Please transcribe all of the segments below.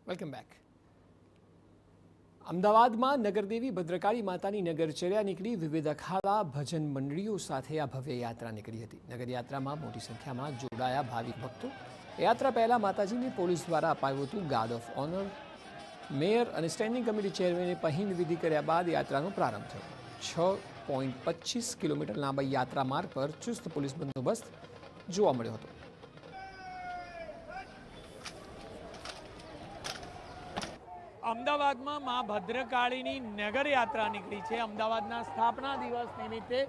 Welcome back. અમદાવાદમાં નગરદેવી ભદ્રકાળી માતાની નગરચર્યા નીકળી વિવિધ અખાડા ભજન મંડળીઓ સાથે આ ભવ્ય યાત્રા નીકળી હતી. નગરયાત્રામાં મોટી સંખ્યામાં જોડાયા ભાવિક ભક્તો. યાત્રા પહેલા માતાજીને પોલીસ દ્વારા અપાયું હતું ગાર્ડ ઓફ ઓનર. મેયર અને સ્ટેન્ડિંગ કમિટી ચેરમેને પહિંદ વિધિ કર્યા બાદ યાત્રાનો પ્રારંભ થયો. 6.25 કિલોમીટર લાંબા યાત્રા માર્ગ પર ચુસ્ત પોલીસ બંદોબસ્ત જોવા મળ્યો હતો. અમદાવાદમાં મા ભદ્રકાળીની નગર યાત્રા નીકળી છે. અમદાવાદના સ્થાપના દિવસ નિમિત્તે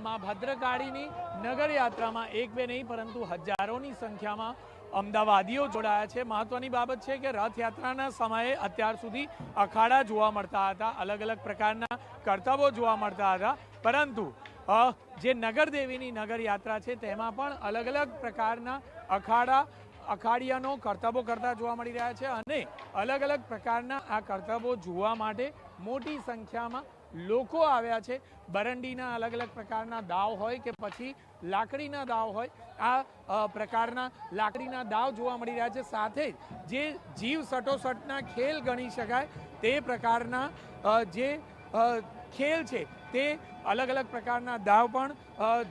મા ભદ્રકાળીની નગર યાત્રામાં એક બે નહીં પરંતુ હજારોની સંખ્યામાં અમદાવાદીઓ જોડાયા છે. મહત્વની બાબત છે કે રથયાત્રાના સમયે અત્યાર સુધી અખાડા જોવા મળતા હતા, અલગ અલગ પ્રકારના કરતબો જોવા મળતા હતા, પરંતુ જે નગરદેવીની નગર યાત્રા છે તેમાં પણ અલગ અલગ પ્રકારના અખાડિયાનો કરતબો કરતા જોવા મળી રહ્યા છે અને અલગ અલગ પ્રકારના આ કરતબો જોવા માટે મોટી સંખ્યામાં લોકો આવ્યા છે. બરંડીના અલગ અલગ પ્રકારના દાવ હોય કે પછી લાકડીના દાવ હોય, આ પ્રકારના લાકડીના દાવ જોવા મળી રહ્યા છે. સાથે જે જીવ સટોસટના ખેલ ગણી શકાય તે પ્રકારના જે ખેલ છે તે અલગ અલગ પ્રકારના દાવ પણ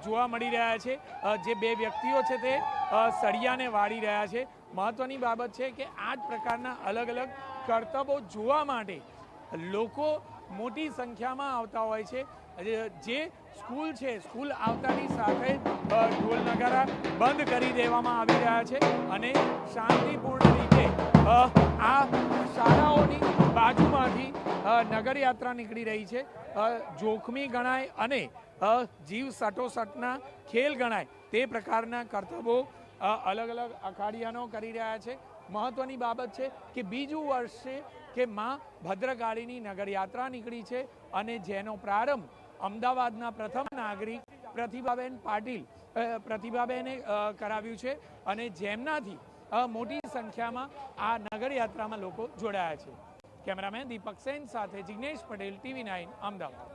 જોવા મળી રહ્યા છે. જે બે વ્યક્તિઓ છે તે સળિયાને વાળી રહ્યા છે. મહત્વની બાબત છે કે આ જ પ્રકારના અલગ અલગ કરતબો જોવા માટે લોકો મોટી સંખ્યામાં આવતા હોય છે. જે સ્કૂલ છે, સ્કૂલ આવતાની સાથે ઢોલ નગારા બંધ કરી દેવામાં આવી રહ્યા છે અને શાંતિપૂર્ણ રીતે આ શાળાઓની બાજુમાંથી નગર યાત્રા નીકળી રહી છે. જોખમી ગણાય અને જીવ સટોસટના ખેલ ગણાય તે પ્રકારના કરતબો અલગ અલગ અખાડિયાનો કરી રહ્યા છે. મહત્વની બાબત છે કે બીજું વર્ષ છે કે મા ભદ્રકાળીની નગર યાત્રા નીકળી છે અને જેનો પ્રારંભ અમદાવાદના પ્રથમ નાગરિક પ્રતિભાબેને કરાવ્યું છે અને જેમનાથી મોટી સંખ્યામાં આ નગર યાત્રામાં લોકો જોડાયા છે. કેમેરામેન દીપક સેન સાથે જિગ્નેશ પટેલ, TV9 અમદાવાદ.